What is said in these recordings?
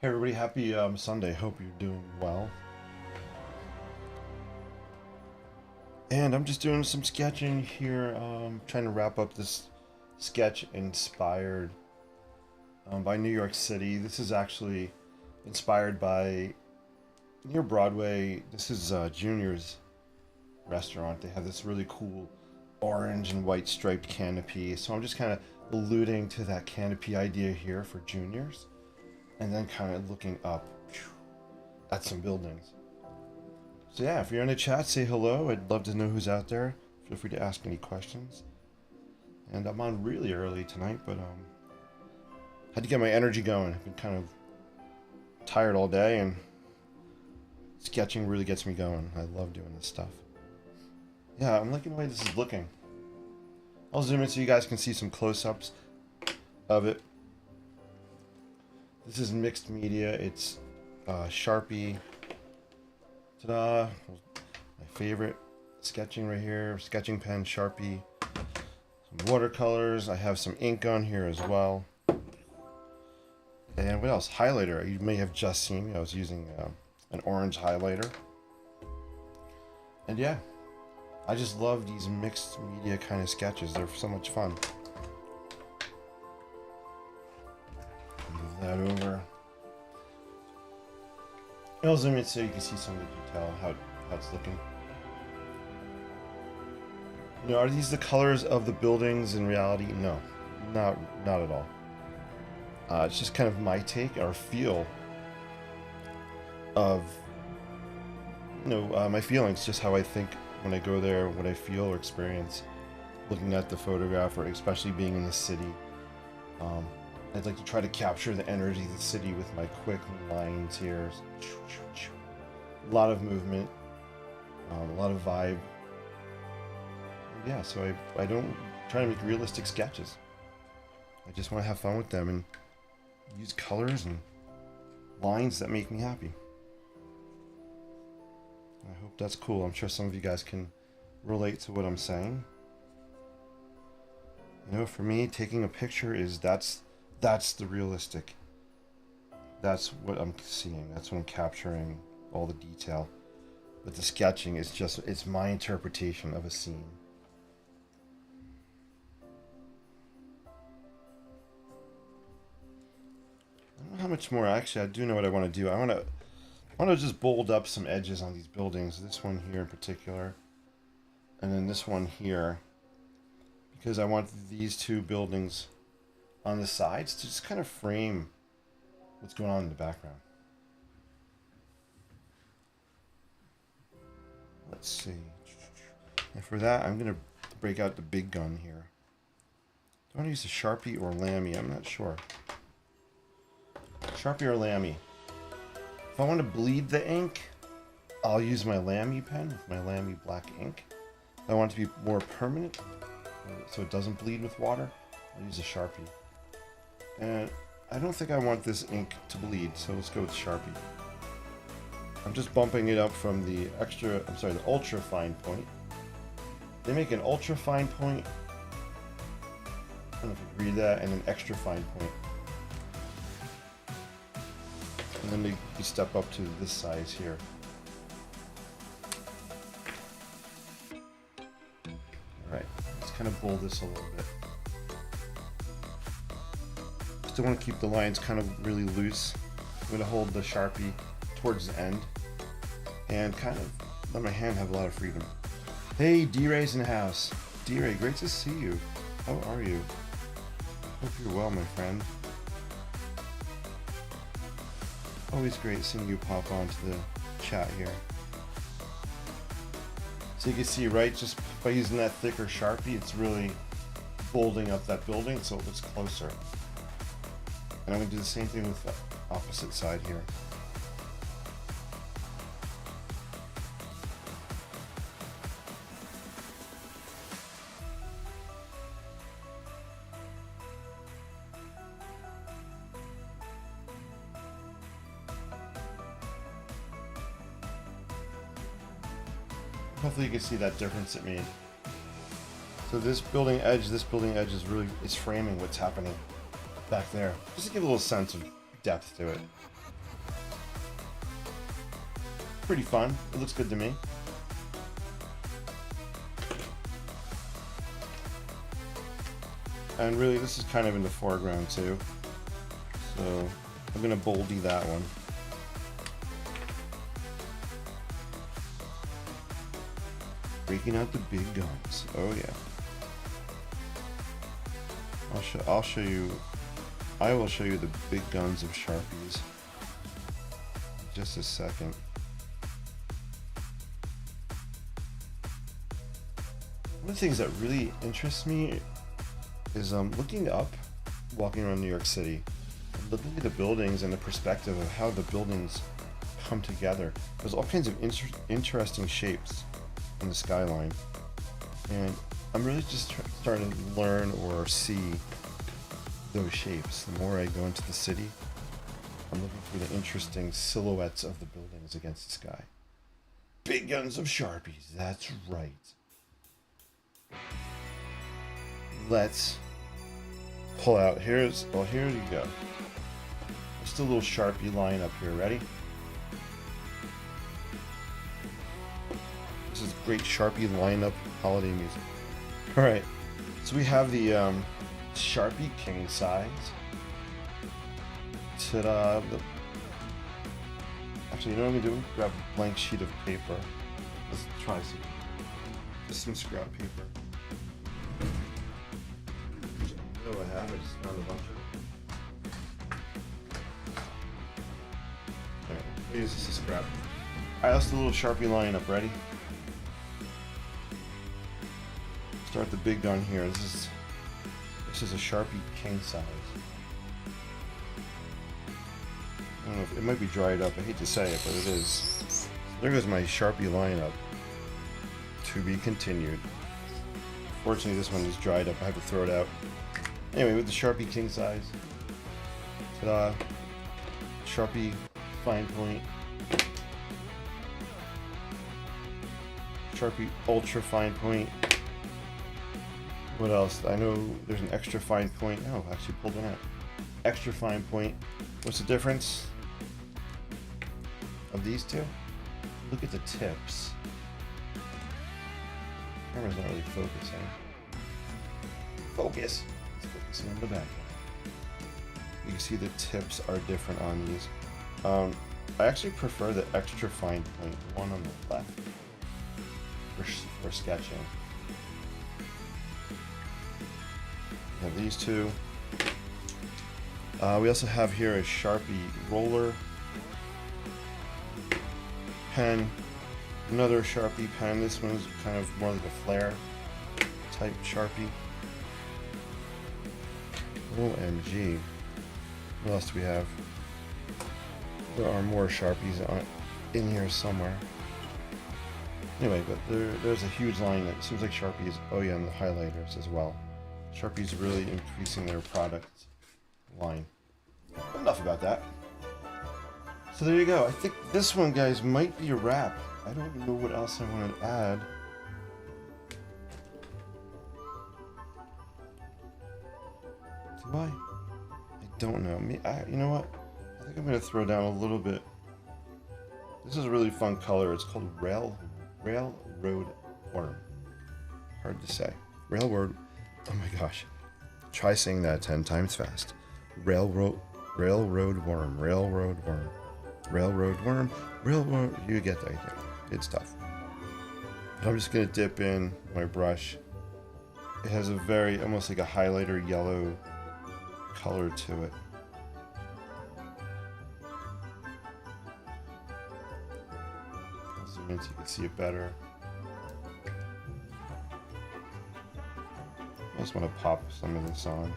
Hey everybody, happy Sunday. Hope you're doing well. And I'm just doing some sketching here, trying to wrap up this sketch inspired by New York City. This is actually inspired by near Broadway. This is Junior's restaurant. They have this really cool orange and white striped canopy. So I'm just kind of alluding to that canopy idea here for Junior's, and then kind of looking up at some buildings. So yeah, if you're in the chat, say hello. I'd love to know who's out there. Feel free to ask any questions. And I'm on really early tonight, but had to get my energy going. I've been kind of tired all day, and sketching really gets me going. I love doing this stuff. Yeah, I'm liking the way this is looking. I'll zoom in so you guys can see some close-ups of it. This is mixed media. It's Sharpie. Ta-da! My favorite sketching right here. Sketching pen, Sharpie. Some watercolors. I have some ink on here as well. And what else? Highlighter. You may have just seen me. I was using an orange highlighter. And yeah, I just love these mixed media kind of sketches. They're so much fun. Move that over. I'll zoom in so you can see some of the detail, how it's looking. You know, are these the colors of the buildings in reality? No, not at all. It's just kind of my take or feel of, my feelings, just how I think when I go there, what I feel or experience looking at the photograph, or especially being in the city. I'd like to try to capture the energy of the city with my quick lines here. A lot of movement, a lot of vibe. Yeah, so I don't try to make realistic sketches. I just want to have fun with them and use colors and lines that make me happy. I hope that's cool. I'm sure some of you guys can relate to what I'm saying. You know, for me, taking a picture is that's the realistic. That's what I'm seeing. That's what I'm capturing, all the detail. But the sketching is just, it's my interpretation of a scene. I don't know how much more. Actually, I do know what I want to do. I want to just bold up some edges on these buildings. This one here in particular, and then this one here, because I want these two buildings on the sides to just kind of frame what's going on in the background. Let's see. And for that, I'm going to break out the big gun here. Do I want to use a Sharpie or Lamy? I'm not sure. Sharpie or Lamy. If I want to bleed the ink, I'll use my Lamy pen with my Lamy black ink. If I want it to be more permanent, so it doesn't bleed with water, I'll use a Sharpie. And I don't think I want this ink to bleed, so let's go with Sharpie. I'm just bumping it up from the the ultra fine point. They make an ultra fine point, I don't know if you can read that, and an extra fine point. And then you step up to this size here. Alright, let's kind of bold this a little bit. Still want to keep the lines kind of really loose. I'm going to hold the Sharpie towards the end and kind of let my hand have a lot of freedom. Hey, D-Ray's in the house. D-Ray, great to see you. How are you? Hope you're well, my friend. Always great seeing you pop onto the chat here. So you can see, right, just by using that thicker Sharpie, it's really bolding up that building so it looks closer. And I'm going to do the same thing with the opposite side here. Hopefully you can see that difference it made. So this building edge is really, it's framing what's happening back there. Just to give a little sense of depth to it. pretty fun. It looks good to me. And really, this is kind of in the foreground too. So I'm gonna boldy that one. Breaking out the big guns. Oh yeah. I'll show you. I will show you the big guns of Sharpies. In just a second. One of the things that really interests me is looking up, walking around New York City, and looking at the buildings and the perspective of how the buildings come together. There's all kinds of interesting shapes in the skyline, and I'm really just starting to learn or see those shapes. The more I go into the city, I'm looking for the interesting silhouettes of the buildings against the sky. Big guns of Sharpies, that's right. Let's pull out. Here you go. Just a little Sharpie line up here. Ready? This is great Sharpie lineup holiday music. All right. So we have the Sharpie king size. Ta-da! Actually, you know what I'm gonna do? Grab a blank sheet of paper. Let's try some scrap paper. I have. I just found a bunch of. Alright, use this as scrap. Alright, let's do a little Sharpie line up. Ready? Start the big gun here. This is a Sharpie king size. I don't know if it might be dried up. I hate to say it, but it is. There goes my Sharpie lineup. To be continued. Fortunately, this one is dried up. I have to throw it out. Anyway, with the Sharpie king size. Ta-da! Sharpie fine point. Sharpie ultra fine point. What else? I know there's an extra fine point. Oh, actually pulled one out. Extra fine point. What's the difference of these two? Look at the tips. Camera's not really focusing. Focus! It's focusing on the back. You can see the tips are different on these. I actually prefer the extra fine point one on the left for sketching. We have these two. We also have here a Sharpie roller pen, another Sharpie pen. This one is kind of more like a flare type Sharpie. OMG. What else do we have? There are more Sharpies in here somewhere. Anyway, but there's a huge line that seems like Sharpie is, oh yeah, and the highlighters as well. Sharpie's really increasing their product line. But enough about that. So there you go. I think this one, guys, might be a wrap. I don't know what else I want to add. Do I? I don't know. You know what? I think I'm going to throw down a little bit. This is a really fun color. It's called Railroad Worm. Hard to say. Railroad. Oh my gosh. Try saying that 10 times fast. Railroad Worm. Railroad Worm. Railroad Worm. Railroad. You get the idea. Good stuff. But I'm just going to dip in my brush. It has a very, almost like a highlighter yellow color to it. I'll zoom in so you can see it better. I just want to pop some of this on.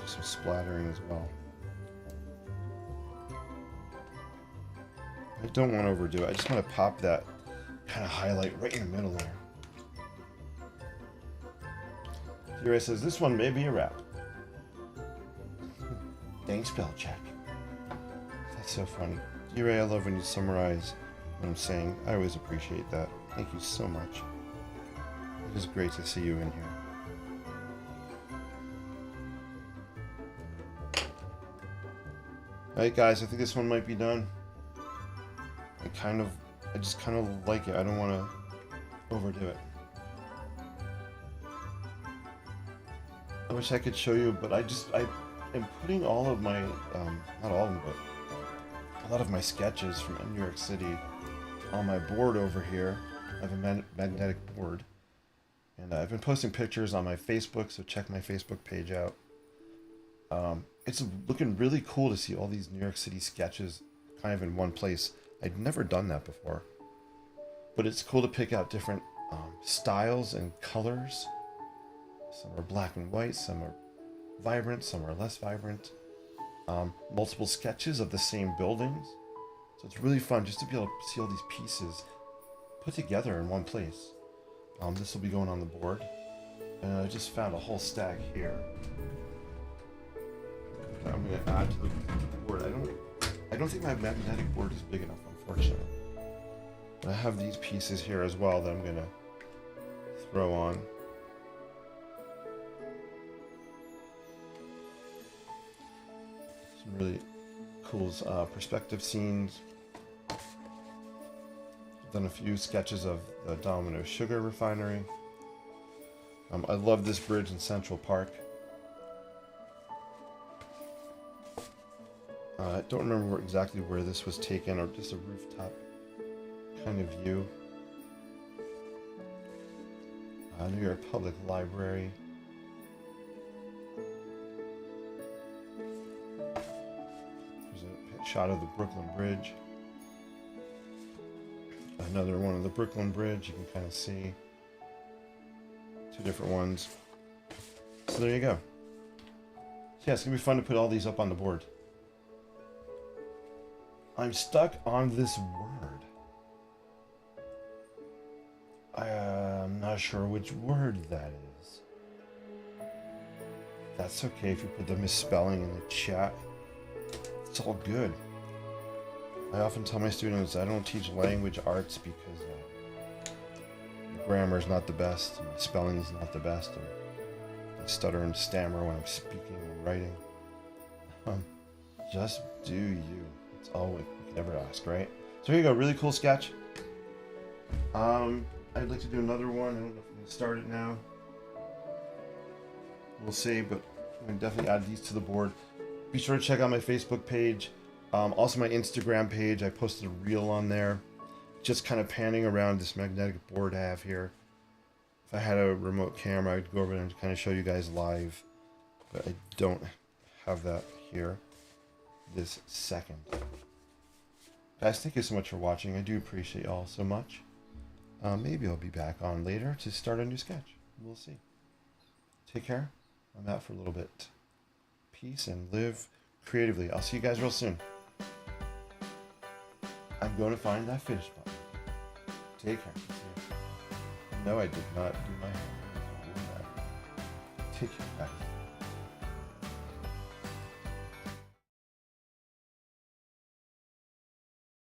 Just some splattering as well. I don't want to overdo it. I just want to pop that kind of highlight right in the middle there. Here says, this one may be a wrap. Dang spell check. That's so funny. D-Ray, I love when you summarize what I'm saying. I always appreciate that. Thank you so much. It is great to see you in here. Alright guys, I think this one might be done. I just kind of like it. I don't want to overdo it. I wish I could show you, but I am putting all of my, not all of them, but a lot of my sketches from New York City on my board over here. I have a magnetic board. And I've been posting pictures on my Facebook, so check my Facebook page out. It's looking really cool to see all these New York City sketches kind of in one place. I'd never done that before. But it's cool to pick out different styles and colors. Some are black and white, some are vibrant, some are less vibrant. Multiple sketches of the same buildings. So it's really fun just to be able to see all these pieces put together in one place. This will be going on the board. And I just found a whole stack here. I'm going to add to the board. I don't think my magnetic board is big enough, unfortunately. But I have these pieces here as well that I'm going to throw on. Some really cool perspective scenes. I've done a few sketches of the Domino Sugar Refinery. I love this bridge in Central Park. I don't remember exactly where this was taken, or just a rooftop kind of view. New York Public Library. There's a shot of the Brooklyn Bridge. Another one of the Brooklyn Bridge, you can kind of see. Two different ones. So there you go. Yeah, it's going to be fun to put all these up on the board. I'm stuck on this word. I'm not sure which word that is. That's okay if you put the misspelling in the chat. It's all good. I often tell my students I don't teach language arts because the grammar is not the best, and my spelling is not the best, and I stutter and stammer when I'm speaking and writing. Just do you. That's all we can ever ask, right? So here you go, really cool sketch. I'd like to do another one. I don't know if I'm going to start it now. We'll see, but I'm going to definitely add these to the board. Be sure to check out my Facebook page. Also my Instagram page. I posted a reel on there. Just kind of panning around this magnetic board I have here. If I had a remote camera, I'd go over there and kind of show you guys live. But I don't have that here this second. Guys, thank you so much for watching. I do appreciate y'all so much. Maybe I'll be back on later to start a new sketch. We'll see. Take care. I'm out for a little bit. Peace and live creatively. I'll see you guys real soon. I'm going to find that finish button. Take care. No, I did not do my hair. Take care, guys.